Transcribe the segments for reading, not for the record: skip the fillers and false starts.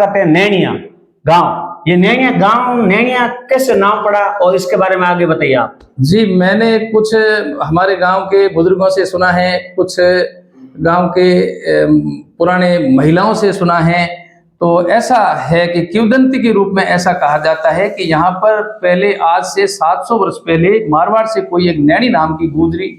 कहते हैं नैनिया गांव। ये नैनिया गांव, नैनिया कैसे नाम पड़ा और इसके बारे में आगे बताइए आप। जी, मैंने कुछ हमारे गांव के बुजुर्गों से सुना है, कुछ गांव के पुराने महिलाओं से सुना है। तो ऐसा है कि किंवदंती के रूप में ऐसा कहा जाता है कि यहाँ पर पहले, आज से 700 वर्ष पहले, मारवाड़ से कोई एक नैनी नाम की गुजरी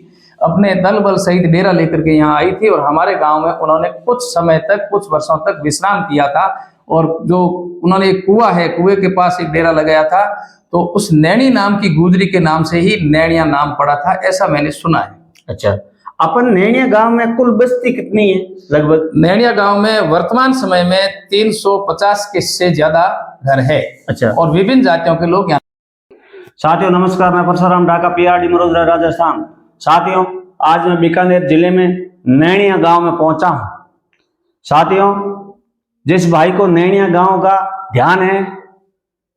अपने दल बल सहित डेरा लेकर के यहाँ आई थी और हमारे गांव में उन्होंने कुछ समय तक, कुछ वर्षों तक विश्राम किया था। और जो उन्होंने एक कुआं है, कुएं के पास एक डेरा लगाया था, तो उस नैनी नाम की गुजरी के नाम से ही नैनिया नाम पड़ा था, ऐसा मैंने सुना है। अच्छा, अपन नैनिया गांव में कुल बस्ती कितनी है लगभग? नैनिया गांव में वर्तमान समय में 350 के से ज्यादा घर है। अच्छा, और विभिन्न जातियों के लोग यहाँ। साथियों नमस्कार, मैं परशुराम ढाका, पीआरडी मरोदरा, राजस्थान। साथियों, आज मैं बीकानेर जिले में नैनिया गांव में पहुंचा हूं। साथियों, जिस भाई को नैनिया गांव का ध्यान है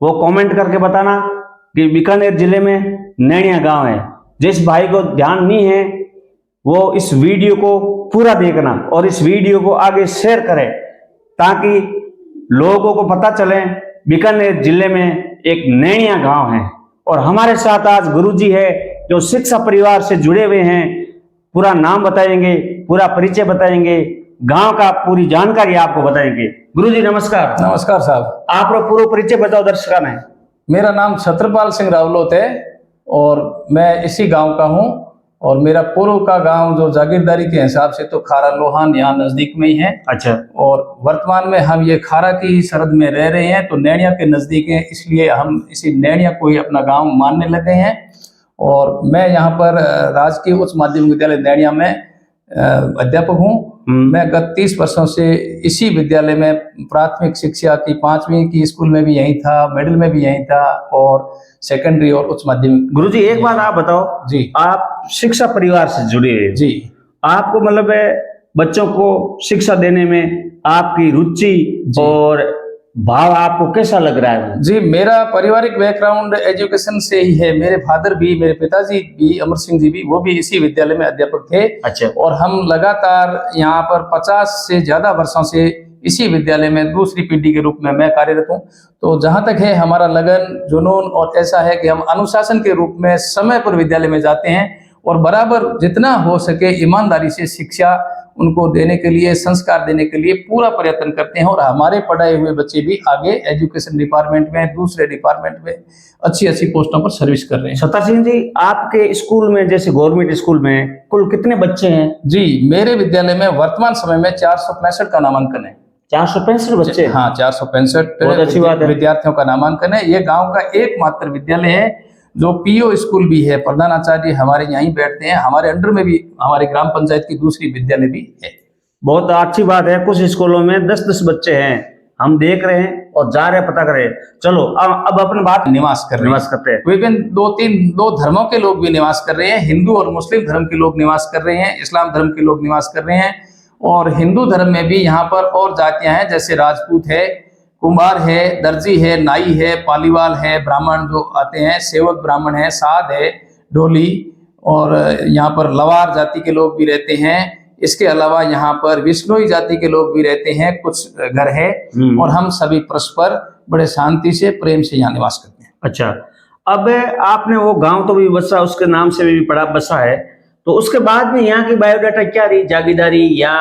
वो कमेंट करके बताना कि बीकानेर जिले में नैनिया गांव है। जिस भाई को ध्यान नहीं है वो इस वीडियो को पूरा देखना और इस वीडियो को आगे शेयर करें ताकि लोगों को पता चले बीकानेर जिले में एक नैनिया गांव है। और हमारे साथ आज गुरुजी है जो शिक्षा परिवार से जुड़े हुए हैं। पूरा नाम बताएंगे, पूरा परिचय बताएंगे, गांव का पूरी जानकारी आपको बताएंगे। गुरुजी नमस्कार। नमस्कार साहब। आप पूरा परिचय बताओ दर्शकों में। मेरा नाम छत्रपाल सिंह रावलोत है और मैं इसी गांव का हूं। और मेरा पूर्व का गांव जो जागीरदारी के हिसाब से तो खारा लोहान यहाँ नजदीक में ही है। अच्छा। और वर्तमान में हम ये खारा की सरहद में रह रहे हैं, तो नैनिया के नजदीक है, इसलिए हम इसी नैनिया को ही अपना गांव मानने लगे हैं। और मैं यहाँ पर राजकीय उच्च माध्यमिक विद्यालय नैनिया में अध्यापक हूँ। मैं गत 30 वर्षों से इसी विद्यालय में प्राथमिक शिक्षा की 5वीं की स्कूल में भी यही था, मिडिल में भी यही था और सेकेंडरी और उच्च माध्यमिक। गुरुजी एक बात आप बताओ जी, आप शिक्षा परिवार से जुड़े हैं जी, आपको मतलब बच्चों को शिक्षा देने में आपकी रुचि और भाव आपको कैसा लग रहा है? जी, मेरा पारिवारिक बैकग्राउंड एजुकेशन से ही है। मेरे फादर भी, मेरे पिताजी भी, अमर सिंह जी भी, वो भी इसी विद्यालय में अध्यापक थे। अच्छा। और हम लगातार यहाँ पर 50 से ज्यादा वर्षों से इसी विद्यालय में दूसरी पीढ़ी के रूप में मैं कार्यरत हूँ। तो जहाँ तक है हमारा लगन, जुनून और ऐसा है कि हम अनुशासन के रूप में समय पर विद्यालय में जाते हैं और बराबर जितना हो सके ईमानदारी से शिक्षा उनको देने के लिए, संस्कार देने के लिए पूरा प्रयत्न करते हैं। और हमारे पढ़ाए हुए बच्चे भी आगे एजुकेशन डिपार्टमेंट में, दूसरे डिपार्टमेंट में अच्छी अच्छी पोस्टों पर सर्विस कर रहे हैं। सत्ता सिंह जी, आपके स्कूल में जैसे गवर्नमेंट स्कूल में कुल कितने बच्चे हैं? जी, मेरे विद्यालय में वर्तमान समय में 465 का नामांकन है। 465 बच्चे? हाँ, 465 विद्यार्थियों का नामांकन है। ये गाँव का एकमात्र विद्यालय है जो पीओ स्कूल भी है। प्रधानाचार्य हमारे यहीं बैठते हैं। हमारे अंडर में भी हमारे ग्राम पंचायत की दूसरी विद्यालय भी है। बहुत अच्छी बात है। कुछ स्कूलों में 10-10 बच्चे हैं, हम देख रहे हैं और जा रहे हैं, पता करें। चलो अब अपन बात निवास करते हैं। विभिन्न 2 धर्मों के लोग भी निवास कर रहे हैं। हिंदू और मुस्लिम धर्म के लोग निवास कर रहे हैं, इस्लाम धर्म के लोग निवास कर रहे हैं। और हिंदू धर्म में भी यहाँ पर और जातियां हैं, जैसे राजपूत है, कुंभार है, दर्जी है, नाई है, पालीवाल है, ब्राह्मण जो आते हैं, सेवक ब्राह्मण है, साध है, ढोली, और यहाँ पर लवार जाति के लोग भी रहते हैं। इसके अलावा यहाँ पर विष्णुई जाति के लोग भी रहते हैं, कुछ घर है। और हम सभी परस्पर बड़े शांति से, प्रेम से यहाँ निवास करते हैं। अच्छा, अब आपने वो गांव तो भी बसा, उसके नाम से भी पड़ा बसा है, तो उसके बाद में यहाँ की बायोडाटा क्या रही? जागीरदारी या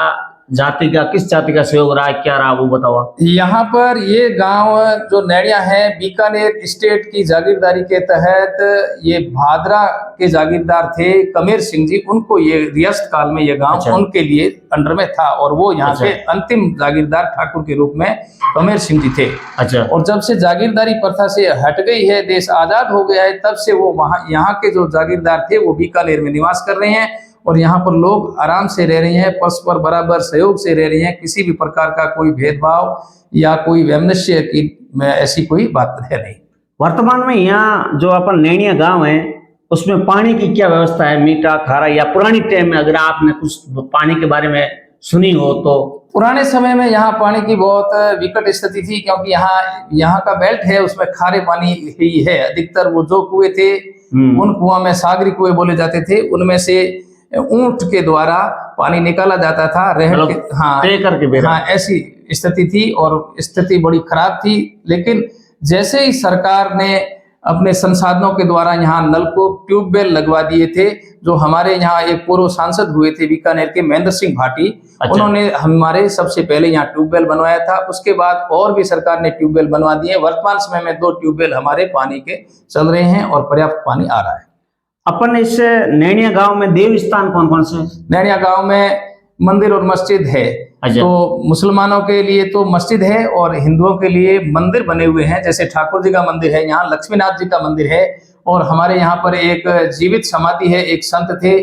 जाति का, किस जाति का सहयोग रहा, क्या रहा, वो बताओ। यहाँ पर ये गांव जो नैनिया है, बीकानेर स्टेट की जागीरदारी के तहत ये भादरा के जागीरदार थे कमेर सिंह जी, उनको ये रियासत काल में ये गांव उनके लिए अंडर में था और वो यहाँ के अंतिम जागीरदार ठाकुर के रूप में कमेर सिंह जी थे। अच्छा। और जब से जागीरदारी प्रथा से हट गई है, देश आजाद हो गया है, तब से वो वहाँ यहाँ के जो जागीरदार थे वो बीकानेर में निवास कर रहे हैं और यहाँ पर लोग आराम से रह रहे हैं, परस्पर बराबर सहयोग से रह रहे हैं। किसी भी प्रकार का कोई भेदभाव या कोई वैमनस्य की ऐसी कोई बात है नहीं। वर्तमान में यहाँ जो अपन नैनिया गांव है उसमें पानी की क्या व्यवस्था है? मीठा, खारा, या पुरानी टाइम में अगर आपने कुछ पानी के बारे में सुनी हो तो? पुराने समय में यहाँ पानी की बहुत विकट स्थिति थी, क्योंकि यहाँ का बेल्ट है, उसमें खारे पानी ही है अधिकतर। वो जो कुएं थे उन कुआं में सागरी कुएं बोले जाते थे, उनमें से ऊंट के द्वारा पानी निकाला जाता था। हाँ, करके हाँ, ऐसी स्थिति थी और स्थिति बड़ी खराब थी। लेकिन जैसे ही सरकार ने अपने संसाधनों के द्वारा यहाँ नलकूप ट्यूबवेल लगवा दिए थे, जो हमारे यहाँ एक पूर्व सांसद हुए थे बीकानेर के महेंद्र सिंह भाटी, उन्होंने हमारे सबसे पहले यहाँ ट्यूबवेल बनवाया था। उसके बाद और भी सरकार ने ट्यूबवेल बनवा दिए। वर्तमान समय में 2 ट्यूबवेल हमारे पानी के चल रहे हैं और पर्याप्त पानी आ रहा है। अपन इस नैनिया गांव में देव स्थान कौन कौन से? नैनिया गांव में मंदिर और मस्जिद है। तो मुसलमानों के लिए तो मस्जिद है और हिंदुओं के लिए मंदिर बने हुए हैं। जैसे ठाकुर जी का मंदिर है, यहाँ लक्ष्मीनाथ जी का मंदिर है, और हमारे यहाँ पर एक जीवित समाधि है। एक संत थे,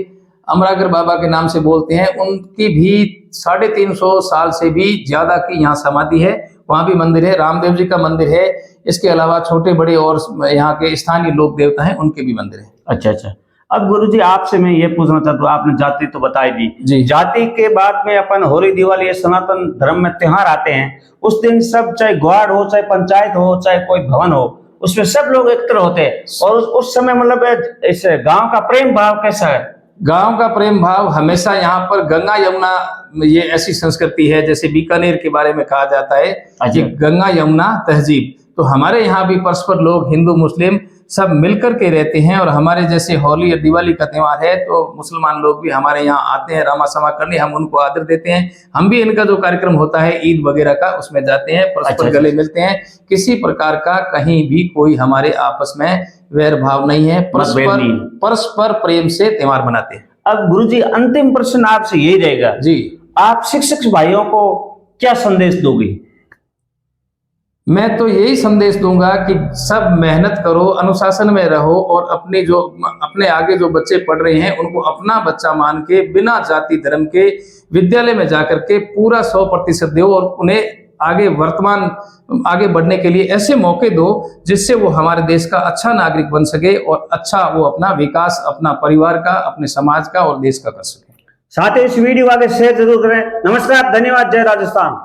अमरागर बाबा के नाम से बोलते हैं, उनकी भी 350 साल से भी ज्यादा की यहाँ समाधि है। वहाँ भी मंदिर है। रामदेव जी का मंदिर है। इसके अलावा छोटे बड़े और यहाँ के स्थानीय लोक देवता हैं, उनके भी मंदिर है। अच्छा। अब गुरुजी आपसे मैं ये पूछना चाहता हूँ, आपने जाति तो बताई दी जी। जाति के बाद में अपन होली दिवाली ये सनातन धर्म में त्योहार आते हैं, उस दिन सब, चाहे ग्वाड़ हो, चाहे पंचायत हो, चाहे कोई भवन हो, उसमें सब लोग एकत्र होते हैं। और उस समय मतलब इस गांव का प्रेम भाव कैसा है? गांव का प्रेम भाव हमेशा यहाँ पर गंगा यमुना, ये ऐसी संस्कृति है जैसे बीकानेर के बारे में कहा जाता है कि गंगा यमुना तहजीब। तो हमारे यहाँ भी परस्पर लोग हिंदू मुस्लिम सब मिलकर के रहते हैं। और हमारे जैसे होली या दिवाली का त्योहार है तो मुसलमान लोग भी हमारे यहाँ आते हैं रामा समा करने, हम उनको आदर देते हैं। हम भी इनका जो कार्यक्रम होता है ईद वगैरह का, उसमें जाते हैं, परस्पर गले मिलते हैं। किसी प्रकार का कहीं भी कोई हमारे आपस में वैर भाव नहीं है, परस्पर प्रेम से त्योहार मनाते हैं। अब गुरुजी अंतिम प्रश्न आपसे यही रहेगा जी, आप शिक्षक भाइयों को क्या संदेश दोगे? मैं तो यही संदेश दूंगा कि सब मेहनत करो, अनुशासन में रहो, और अपने आगे जो बच्चे पढ़ रहे हैं उनको अपना बच्चा मान के बिना जाति धर्म के विद्यालय में जाकर के पूरा 100% दो, और उन्हें आगे बढ़ने के लिए ऐसे मौके दो जिससे वो हमारे देश का अच्छा नागरिक बन सके और अच्छा वो अपना विकास अपना परिवार का, अपने समाज का और देश का कर सके। साथ ही इस वीडियो आगे शेयर जरूर करें। नमस्कार, धन्यवाद, जय राजस्थान।